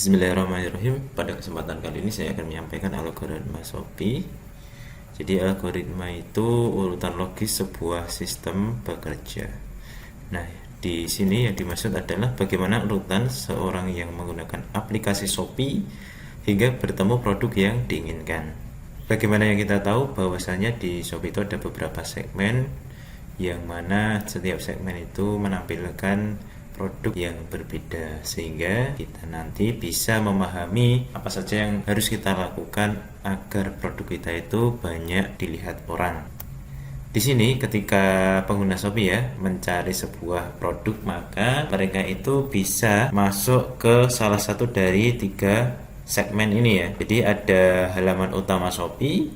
Bismillahirrahmanirrahim. Pada kesempatan kali ini saya akan menyampaikan algoritma Shopee. Jadi algoritma itu urutan logis sebuah sistem bekerja. Nah, di sini yang dimaksud adalah bagaimana urutan seorang yang menggunakan aplikasi Shopee hingga bertemu produk yang diinginkan. Bagaimana yang kita tahu bahwasanya di Shopee itu ada beberapa segmen yang mana setiap segmen itu menampilkan produk yang berbeda, sehingga kita nanti bisa memahami apa saja yang harus kita lakukan agar produk kita itu banyak dilihat orang. Di sini ketika pengguna Shopee ya mencari sebuah produk, maka mereka itu bisa masuk ke salah satu dari 3 segmen ini ya. Jadi ada halaman utama Shopee,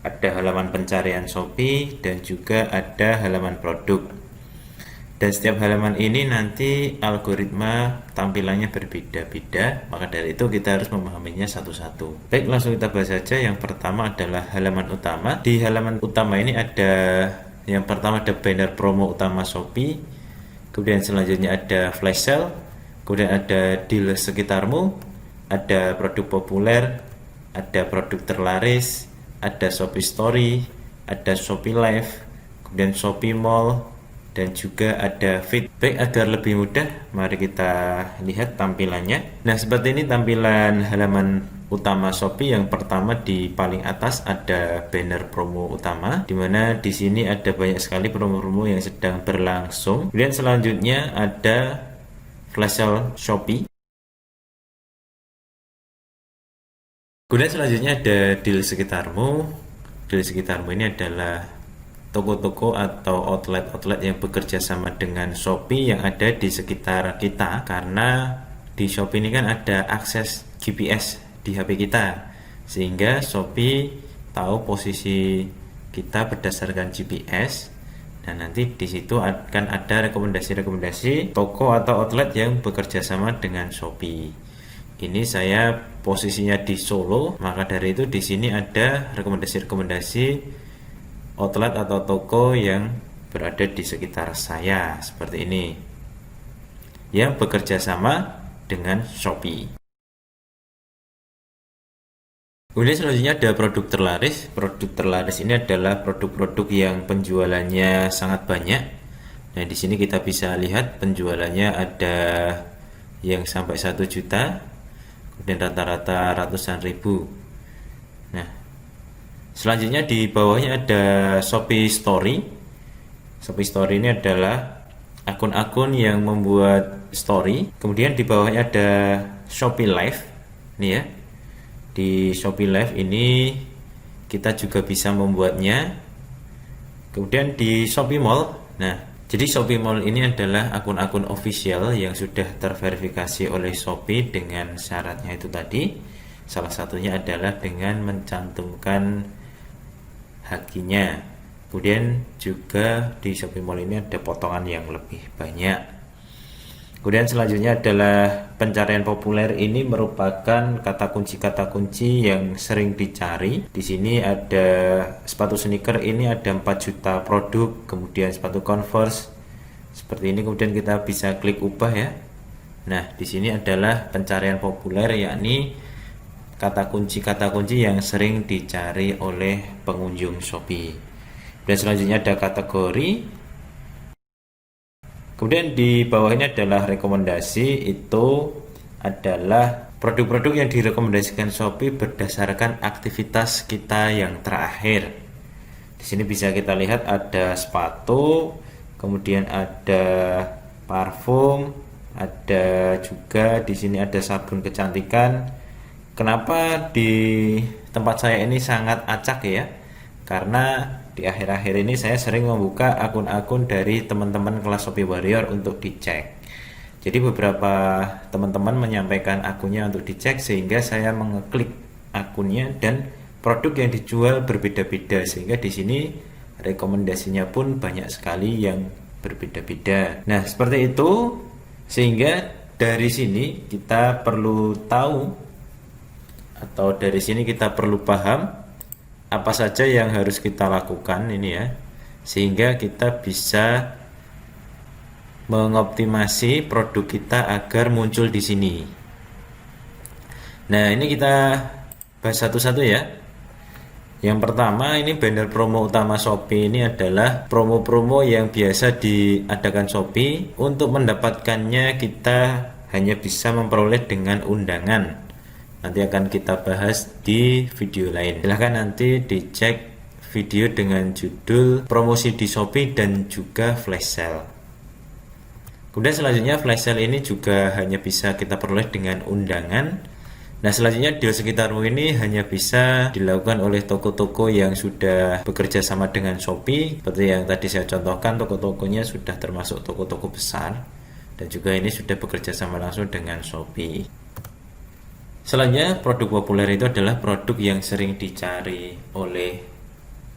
ada halaman pencarian Shopee, dan juga ada halaman produk. Dan setiap halaman ini nanti algoritma tampilannya berbeda-beda, maka dari itu kita harus memahaminya satu-satu. Baik, langsung kita bahas saja. Yang pertama adalah halaman utama. Di halaman utama ini ada, yang pertama ada banner promo utama Shopee, kemudian selanjutnya ada flash sale, kemudian ada deal sekitarmu, ada produk populer, ada produk terlaris, ada Shopee Story, ada Shopee Live, kemudian Shopee Mall, dan juga ada feedback. Agar lebih mudah, mari kita lihat tampilannya. Nah, seperti ini tampilan halaman utama Shopee. Yang pertama di paling atas ada banner promo utama, dimana di sini ada banyak sekali promo-promo yang sedang berlangsung. Kemudian selanjutnya ada flash sale Shopee. Kemudian selanjutnya ada deal sekitarmu. Deal sekitarmu ini adalah toko-toko atau outlet-outlet yang bekerja sama dengan Shopee yang ada di sekitar kita, karena di Shopee ini kan ada akses GPS di HP kita, sehingga Shopee tahu posisi kita berdasarkan GPS, dan nanti di situ akan ada rekomendasi-rekomendasi toko atau outlet yang bekerja sama dengan Shopee. Ini saya posisinya di Solo, maka dari itu di sini ada rekomendasi-rekomendasi outlet atau toko yang berada di sekitar saya, seperti ini, yang bekerja sama dengan Shopee. Kemudian selanjutnya ada produk terlaris. Produk terlaris ini adalah produk-produk yang penjualannya sangat banyak. Nah, di sini kita bisa lihat penjualannya ada yang sampai 1 juta, kemudian rata-rata ratusan ribu. Nah, selanjutnya di bawahnya ada Shopee Story. Shopee Story ini adalah akun-akun yang membuat story. Kemudian di bawahnya ada Shopee Live. Ini ya. Di Shopee Live ini kita juga bisa membuatnya. Kemudian di Shopee Mall. Nah, jadi Shopee Mall ini adalah akun-akun official yang sudah terverifikasi oleh Shopee dengan syaratnya itu tadi. Salah satunya adalah dengan mencantumkan hakinya. Kemudian juga di Shopee Mall ini ada potongan yang lebih banyak. Kemudian selanjutnya adalah pencarian populer. Ini merupakan kata kunci yang sering dicari. Di sini ada sepatu sneaker, ini ada 4 juta produk. Kemudian sepatu Converse seperti ini. Kemudian kita bisa klik ubah ya. Nah, di sini adalah pencarian populer, yakni kata kunci yang sering dicari oleh pengunjung Shopee. Dan selanjutnya ada kategori. Kemudian di bawah ini adalah rekomendasi. Itu adalah produk-produk yang direkomendasikan Shopee berdasarkan aktivitas kita yang terakhir. Di sini bisa kita lihat ada sepatu, kemudian ada parfum, ada juga di sini ada sabun kecantikan. Kenapa di tempat saya ini sangat acak ya? Karena di akhir-akhir ini saya sering membuka akun-akun dari teman-teman kelas Shopee Warrior untuk dicek. Jadi beberapa teman-teman menyampaikan akunnya untuk dicek, sehingga saya mengeklik akunnya dan produk yang dijual berbeda-beda, sehingga di sini rekomendasinya pun banyak sekali yang berbeda-beda. Nah, seperti itu, sehingga dari sini kita perlu tahu, atau dari sini kita perlu paham apa saja yang harus kita lakukan ini ya, sehingga kita bisa mengoptimasi produk kita agar muncul di sini. Nah, ini kita bahas satu-satu ya. Yang pertama, ini banner promo utama Shopee ini adalah promo-promo yang biasa diadakan Shopee. Untuk mendapatkannya kita hanya bisa memperoleh dengan undangan. Nanti akan kita bahas di video lain. Silahkan nanti dicek video dengan judul promosi di Shopee dan juga flash sale. Kemudian selanjutnya flash sale ini juga hanya bisa kita peroleh dengan undangan. Nah, selanjutnya deal sekitarmu ini hanya bisa dilakukan oleh toko-toko yang sudah bekerja sama dengan Shopee. Seperti yang tadi saya contohkan, toko-tokonya sudah termasuk toko-toko besar dan juga ini sudah bekerja sama langsung dengan Shopee. Selanjutnya, produk populer itu adalah produk yang sering dicari oleh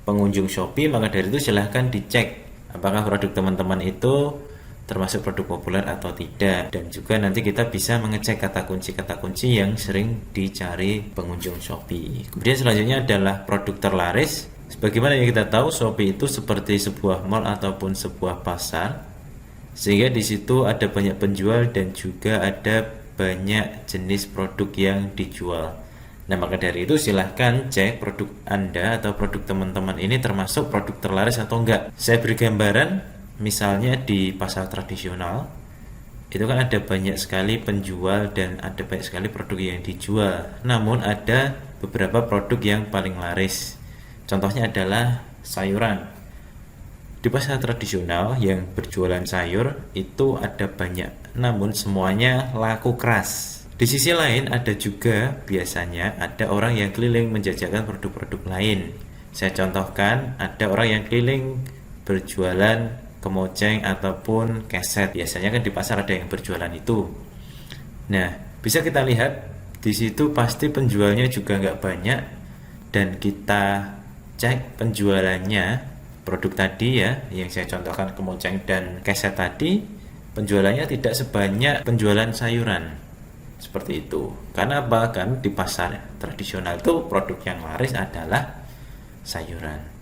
pengunjung Shopee. Maka dari itu silahkan dicek apakah produk teman-teman itu termasuk produk populer atau tidak, dan juga nanti kita bisa mengecek kata kunci yang sering dicari pengunjung Shopee. Kemudian selanjutnya adalah produk terlaris. Sebagaimana yang kita tahu, Shopee itu seperti sebuah mall ataupun sebuah pasar, sehingga di situ ada banyak penjual dan juga ada banyak jenis produk yang dijual. Nah, maka dari itu silahkan cek produk Anda atau produk teman-teman ini termasuk produk terlaris atau enggak. Saya beri gambaran. Misalnya di pasar tradisional itu kan ada banyak sekali penjual dan ada banyak sekali produk yang dijual. Namun ada beberapa produk yang paling laris. Contohnya adalah sayuran. Di pasar tradisional yang berjualan sayur itu ada banyak, namun semuanya laku keras. Di sisi lain ada juga biasanya ada orang yang keliling menjajakan produk-produk lain. Saya contohkan, ada orang yang keliling berjualan kemoceng ataupun keset. Biasanya kan di pasar ada yang berjualan itu. Nah, bisa kita lihat di situ pasti penjualnya juga nggak banyak, dan kita cek penjualannya produk tadi ya, yang saya contohkan kemoceng dan keset tadi, penjualannya tidak sebanyak penjualan sayuran. Seperti itu. Karena apa? Kan di pasar tradisional itu produk yang laris adalah sayuran.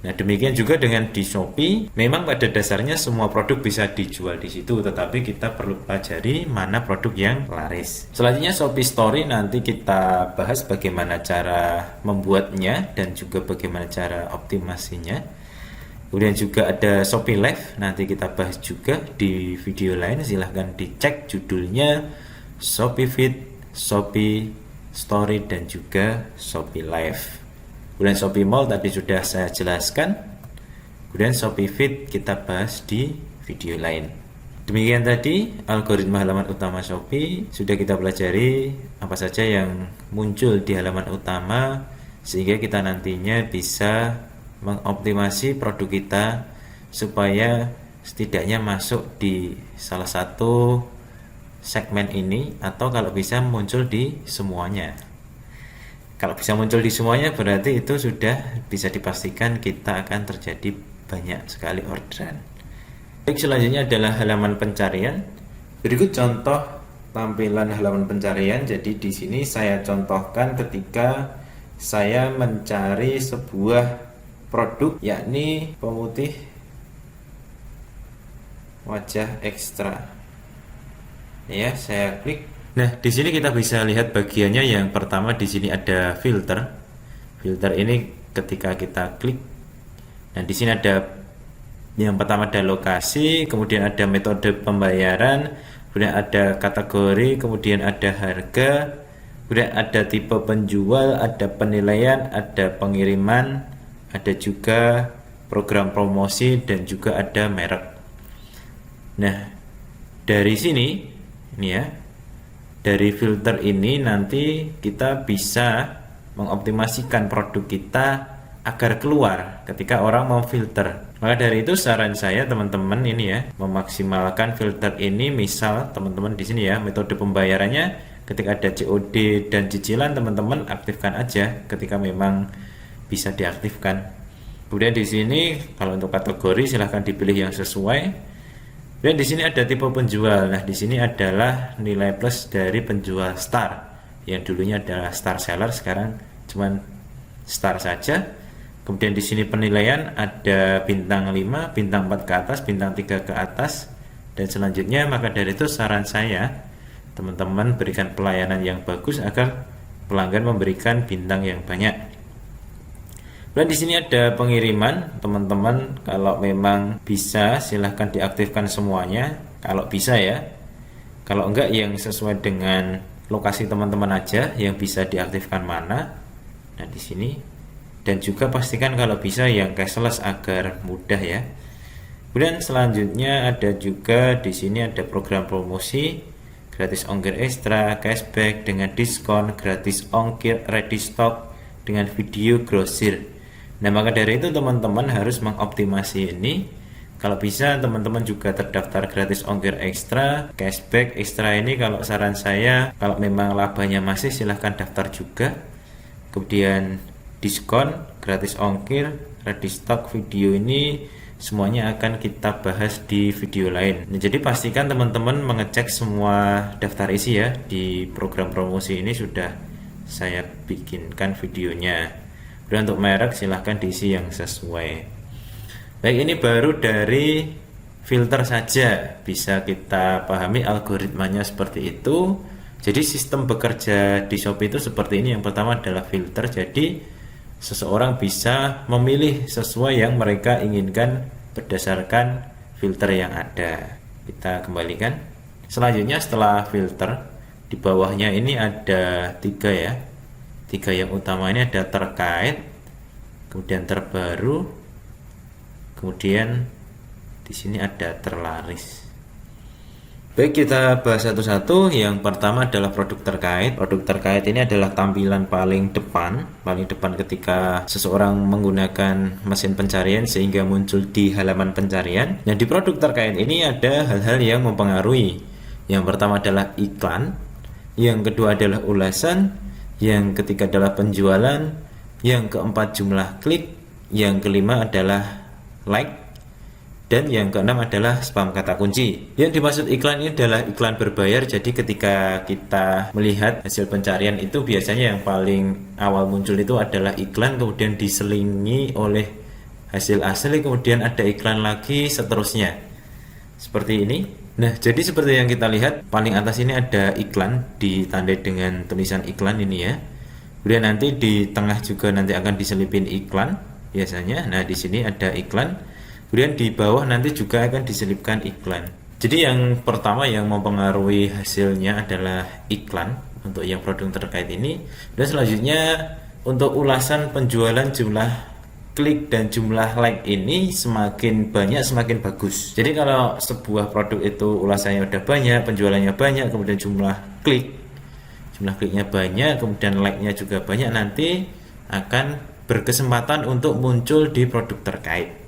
Nah, demikian juga dengan di Shopee. Memang pada dasarnya semua produk bisa dijual di situ, tetapi kita perlu pelajari mana produk yang laris. Selanjutnya Shopee Story, nanti kita bahas bagaimana cara membuatnya dan juga bagaimana cara optimasinya. Kemudian juga ada Shopee Live, nanti kita bahas juga di video lain. Silahkan dicek judulnya Shopee Feed, Shopee Story dan juga Shopee Live. Kemudian Shopee Mall tadi sudah saya jelaskan. Kemudian Shopee Feed kita bahas di video lain. Demikian tadi algoritma halaman utama Shopee. Sudah kita pelajari apa saja yang muncul di halaman utama, sehingga kita nantinya bisa mengoptimasi produk kita supaya setidaknya masuk di salah satu segmen ini, atau kalau bisa muncul di semuanya. Kalau bisa muncul di semuanya berarti itu sudah bisa dipastikan kita akan terjadi banyak sekali orderan. Baik, selanjutnya adalah halaman pencarian. Berikut contoh tampilan halaman pencarian. Jadi di sini saya contohkan ketika saya mencari sebuah produk, yakni pemutih wajah ekstra. Ya, saya klik. Nah, di sini kita bisa lihat bagiannya. Yang pertama di sini ada filter. Filter ini ketika kita klik, nah di sini ada yang pertama ada lokasi, kemudian ada metode pembayaran, kemudian ada kategori, kemudian ada harga, kemudian ada tipe penjual, ada penilaian, ada pengiriman, ada juga program promosi dan juga ada merek. Nah, dari sini ini ya, dari filter ini nanti kita bisa mengoptimasikan produk kita agar keluar ketika orang mau filter. Maka dari itu saran saya teman-teman ini ya, memaksimalkan filter ini. Misal teman-teman di sini ya, metode pembayarannya ketika ada COD dan cicilan, teman-teman aktifkan aja ketika memang bisa diaktifkan. Kemudian di sini kalau untuk kategori silahkan dipilih yang sesuai. Dan di sini ada tipe penjual. Nah, di sini adalah nilai plus dari penjual star. Yang dulunya adalah star seller, sekarang cuman star saja. Kemudian di sini penilaian ada bintang 5, bintang 4 ke atas, bintang 3 ke atas, dan selanjutnya. Maka dari itu saran saya teman-teman berikan pelayanan yang bagus agar pelanggan memberikan bintang yang banyak. Dan di sini ada pengiriman, teman-teman kalau memang bisa silahkan diaktifkan semuanya, kalau bisa ya. Kalau enggak yang sesuai dengan lokasi teman-teman aja yang bisa diaktifkan mana. Nah di sini, dan juga pastikan kalau bisa yang cashless agar mudah ya. Kemudian selanjutnya ada juga di sini ada program promosi, gratis ongkir ekstra, cashback dengan diskon, gratis ongkir ready stock dengan video grosir. Nah maka dari itu teman-teman harus mengoptimasi ini. Kalau bisa teman-teman juga terdaftar gratis ongkir ekstra, cashback ekstra ini kalau saran saya kalau memang labanya masih silahkan daftar juga. Kemudian diskon, gratis ongkir, ready stock video ini semuanya akan kita bahas di video lain. Nah, jadi pastikan teman-teman mengecek semua daftar isi ya. Di program promosi ini sudah saya bikinkan videonya. Dan untuk merek silahkan diisi yang sesuai. Baik, ini baru dari filter saja bisa kita pahami algoritmanya seperti itu. Jadi sistem bekerja di Shopee itu seperti ini. Yang pertama adalah filter. Jadi seseorang bisa memilih sesuai yang mereka inginkan berdasarkan filter yang ada. Kita kembalikan. Selanjutnya setelah filter, di bawahnya ini ada 3 ya. 3 yang utama ini ada terkait, kemudian terbaru, kemudian di sini ada terlaris. Baik, kita bahas satu-satu. Yang pertama adalah produk terkait. Produk terkait ini adalah tampilan paling depan ketika seseorang menggunakan mesin pencarian sehingga muncul di halaman pencarian. Nah, di produk terkait ini ada hal-hal yang mempengaruhi. Yang pertama adalah iklan, yang kedua adalah ulasan, yang ketiga adalah penjualan, yang keempat jumlah klik, yang kelima adalah like, dan yang keenam adalah spam kata kunci. Yang dimaksud iklan ini adalah iklan berbayar. Jadi ketika kita melihat hasil pencarian itu biasanya yang paling awal muncul itu adalah iklan, kemudian diselingi oleh hasil asli, kemudian ada iklan lagi, seterusnya. Seperti ini. Nah, jadi seperti yang kita lihat paling atas ini ada iklan ditandai dengan tulisan iklan ini ya. Kemudian nanti di tengah juga nanti akan diselipin iklan biasanya. Nah, di sini ada iklan. Kemudian di bawah nanti juga akan diselipkan iklan. Jadi yang pertama yang mempengaruhi hasilnya adalah iklan untuk yang produk terkait ini. Dan selanjutnya untuk ulasan, penjualan, jumlah klik dan jumlah like ini semakin banyak semakin bagus. Jadi kalau sebuah produk itu ulasannya udah banyak, penjualannya banyak, kemudian jumlah kliknya banyak, kemudian like-nya juga banyak, nanti akan berkesempatan untuk muncul di produk terkait.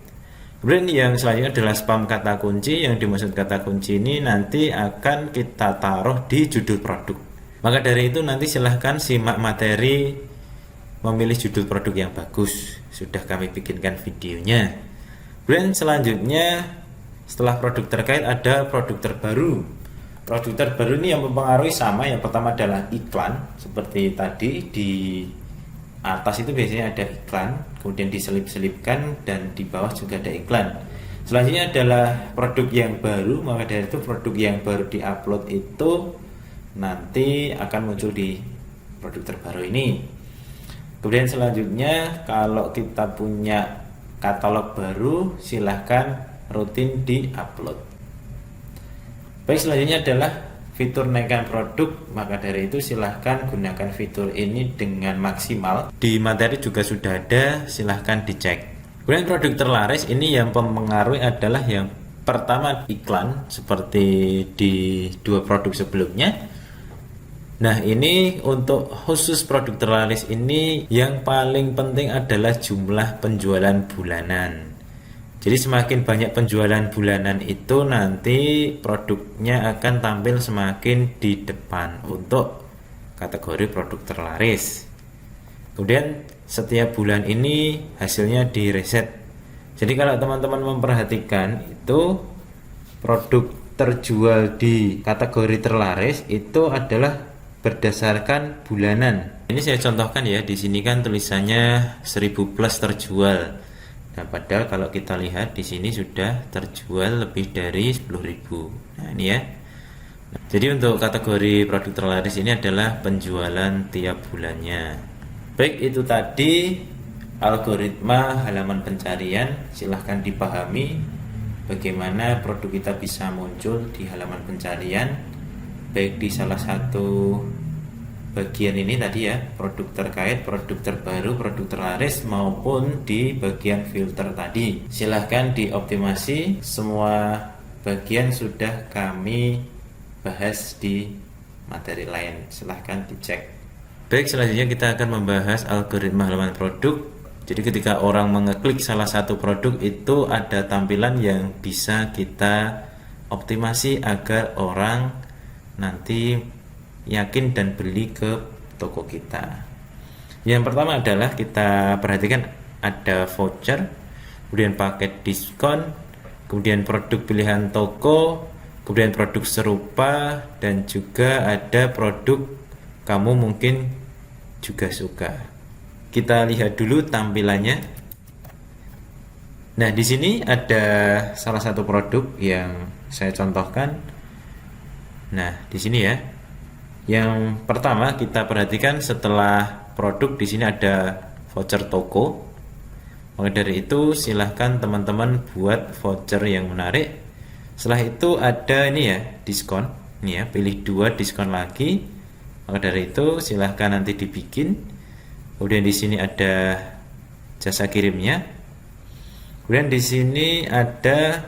Kemudian yang selanjutnya adalah spam kata kunci. Yang dimaksud kata kunci ini nanti akan kita taruh di judul produk. Maka dari itu nanti silahkan simak materi memilih judul produk yang bagus. Sudah kami bikinkan videonya. Kemudian selanjutnya setelah produk terkait ada produk terbaru. Produk terbaru ini yang mempengaruhi sama. Yang pertama adalah iklan. Seperti tadi di atas itu biasanya ada iklan, kemudian diselip-selipkan, dan di bawah juga ada iklan. Selanjutnya adalah produk yang baru. Maka dari itu produk yang baru diupload itu nanti akan muncul di produk terbaru ini. Kemudian selanjutnya kalau kita punya katalog baru silahkan rutin di-upload. Baik, selanjutnya adalah fitur naikkan produk. Maka dari itu silahkan gunakan fitur ini dengan maksimal. Di materi juga sudah ada, silahkan dicek. Kemudian produk terlaris ini yang mempengaruhi adalah yang pertama iklan seperti di 2 produk sebelumnya. Nah, ini untuk khusus produk terlaris ini yang paling penting adalah jumlah penjualan bulanan. Jadi semakin banyak penjualan bulanan itu nanti produknya akan tampil semakin di depan untuk kategori produk terlaris. Kemudian setiap bulan ini hasilnya di reset. Jadi kalau teman-teman memperhatikan itu produk terjual di kategori terlaris itu adalah berdasarkan bulanan. Ini saya contohkan ya, di sini kan tulisannya 1000 plus terjual. Nah, padahal kalau kita lihat di sini sudah terjual lebih dari 10.000. Nah, ini ya. Jadi untuk kategori produk terlaris ini adalah penjualan tiap bulannya. Baik, itu tadi algoritma halaman pencarian. Silahkan dipahami bagaimana produk kita bisa muncul di halaman pencarian, baik di salah satu bagian ini tadi ya, produk terkait, produk terbaru, produk terlaris, maupun di bagian filter tadi. Silahkan dioptimasi. Semua bagian sudah kami bahas di materi lain, silahkan dicek. Baik, selanjutnya kita akan membahas algoritma halaman produk. Jadi ketika orang mengeklik salah satu produk, itu ada tampilan yang bisa kita optimasi agar orang nanti yakin dan beli ke toko kita. Yang pertama adalah kita perhatikan ada voucher, kemudian paket diskon, kemudian produk pilihan toko, kemudian produk serupa, dan juga ada produk kamu mungkin juga suka. Kita lihat dulu tampilannya. Nah, di sini ada salah satu produk yang saya contohkan. Nah, di sini ya. Yang pertama kita perhatikan setelah produk di sini ada voucher toko. Maka dari itu silahkan teman-teman buat voucher yang menarik. Setelah itu ada ini ya, diskon. Ini ya, pilih 2 diskon lagi. Maka dari itu silahkan nanti dibikin. Kemudian di sini ada jasa kirimnya. Kemudian di sini ada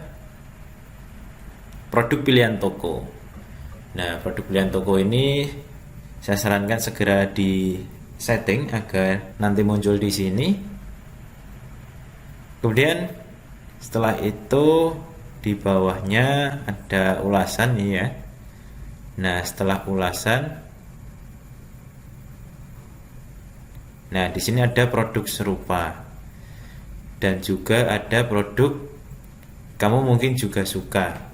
produk pilihan toko. Nah, produk pilihan toko ini saya sarankan segera di setting agar nanti muncul di sini. Kemudian setelah itu di bawahnya ada ulasan nih ya. Nah, setelah ulasan, nah di sini ada produk serupa dan juga ada produk kamu mungkin juga suka.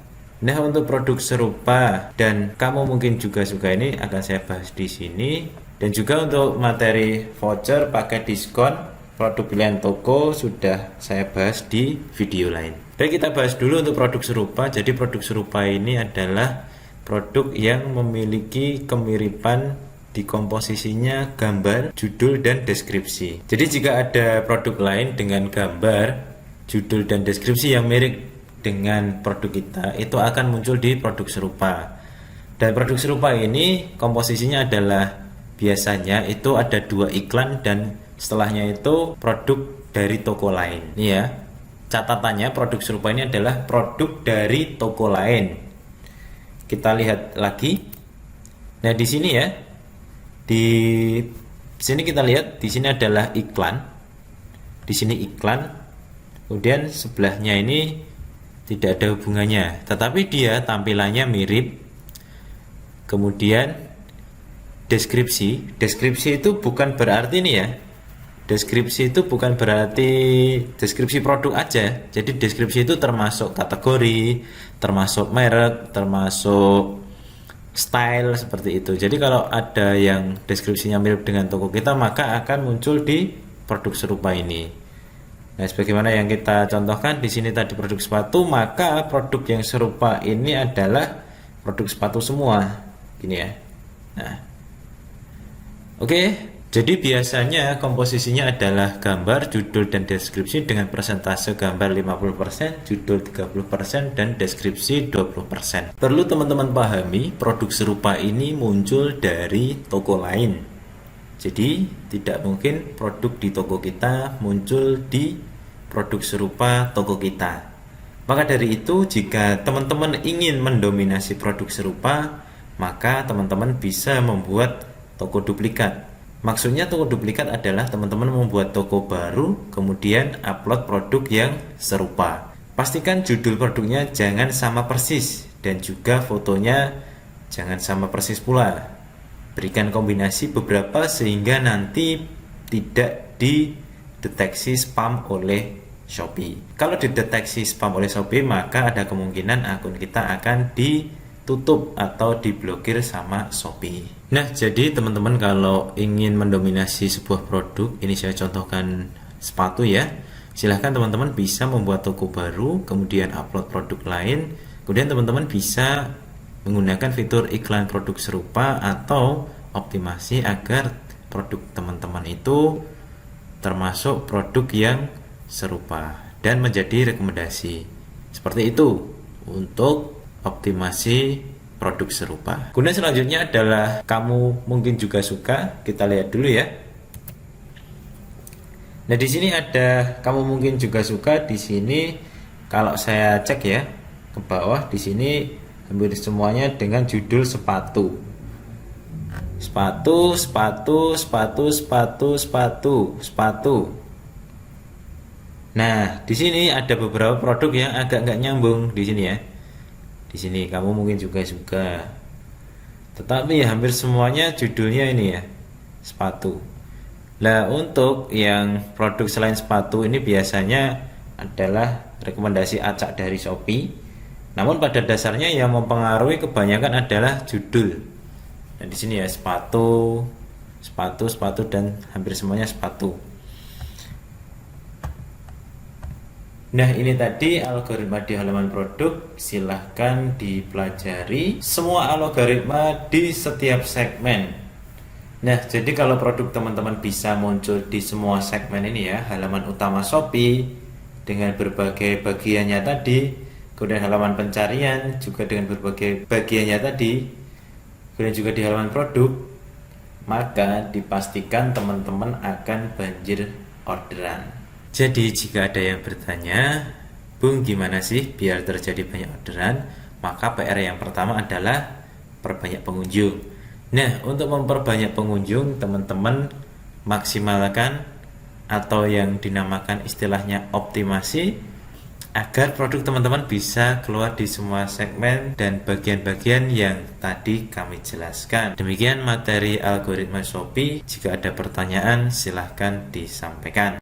Nah, untuk produk serupa dan kamu mungkin juga suka ini akan saya bahas di sini, dan juga untuk materi voucher, paket diskon, produk pilihan toko sudah saya bahas di video lain. Baik, kita bahas dulu untuk produk serupa. Jadi produk serupa ini adalah produk yang memiliki kemiripan di komposisinya gambar, judul, dan deskripsi. Jadi jika ada produk lain dengan gambar, judul, dan deskripsi yang mirip dengan produk kita, itu akan muncul di produk serupa. Dan produk serupa ini komposisinya adalah biasanya itu ada 2 iklan dan setelahnya itu produk dari toko lain. Ini ya, catatannya produk serupa ini adalah produk dari toko lain. Kita lihat lagi. Nah, di sini ya, di sini kita lihat di sini adalah iklan. Di sini iklan. Kemudian sebelahnya ini tidak ada hubungannya, tetapi dia tampilannya mirip. Kemudian deskripsi itu bukan berarti ini ya, deskripsi itu bukan berarti deskripsi produk aja. Jadi deskripsi itu termasuk kategori, termasuk merek, termasuk style, seperti itu. Jadi kalau ada yang deskripsinya mirip dengan toko kita, maka akan muncul di produk serupa ini. Nah, sebagaimana yang kita contohkan di sini tadi produk sepatu, maka produk yang serupa ini adalah produk sepatu semua, gini ya. Nah, oke. Jadi biasanya komposisinya adalah gambar, judul, dan deskripsi dengan persentase gambar 50%, judul 30%, dan deskripsi 20%. Perlu teman-teman pahami, produk serupa ini muncul dari toko lain. Jadi tidak mungkin produk di toko kita muncul di produk serupa toko kita. Maka dari itu, jika teman-teman ingin mendominasi produk serupa, maka teman-teman bisa membuat toko duplikat. Maksudnya toko duplikat adalah teman-teman membuat toko baru, kemudian upload produk yang serupa. Pastikan judul produknya jangan sama persis, dan juga fotonya jangan sama persis pula. Berikan kombinasi beberapa sehingga nanti tidak dideteksi spam oleh Shopee. Kalau dideteksi spam oleh Shopee, maka ada kemungkinan akun kita akan ditutup atau diblokir sama Shopee. Nah, jadi teman-teman kalau ingin mendominasi sebuah produk, ini saya contohkan sepatu ya. Silahkan teman-teman bisa membuat toko baru, kemudian upload produk lain, kemudian teman-teman bisa menggunakan fitur iklan produk serupa atau optimasi agar produk teman-teman itu termasuk produk yang serupa dan menjadi rekomendasi. Seperti itu untuk optimasi produk serupa. Guna selanjutnya adalah kamu mungkin juga suka. Kita lihat dulu ya. Nah, di sini ada kamu mungkin juga suka. Di sini kalau saya cek ya ke bawah, di sini hampir semuanya dengan judul sepatu. Sepatu, sepatu, sepatu, sepatu, sepatu, sepatu. Nah, di sini ada beberapa produk yang agak nggak nyambung di sini ya. Di sini kamu mungkin juga suka. Tetapi ya hampir semuanya judulnya ini ya, sepatu. Nah, untuk yang produk selain sepatu ini biasanya adalah rekomendasi acak dari Shopee. Namun pada dasarnya yang mempengaruhi kebanyakan adalah judul. Nah, di sini ya sepatu, sepatu, sepatu dan hampir semuanya sepatu. Nah, ini tadi algoritma di halaman produk. Silahkan dipelajari semua algoritma di setiap segmen. Nah, jadi kalau produk teman-teman bisa muncul di semua segmen ini ya, halaman utama Shopee dengan berbagai bagiannya tadi, kemudian halaman pencarian juga dengan berbagai bagiannya tadi, kemudian juga di halaman produk, maka dipastikan teman-teman akan banjir orderan. Jadi jika ada yang bertanya, Bung gimana sih biar terjadi banyak orderan? Maka PR yang pertama adalah perbanyak pengunjung. Nah, untuk memperbanyak pengunjung, teman-teman maksimalkan atau yang dinamakan istilahnya optimasi agar produk teman-teman bisa keluar di semua segmen dan bagian-bagian yang tadi kami jelaskan. Demikian materi algoritma Shopee. Jika ada pertanyaan, silahkan disampaikan.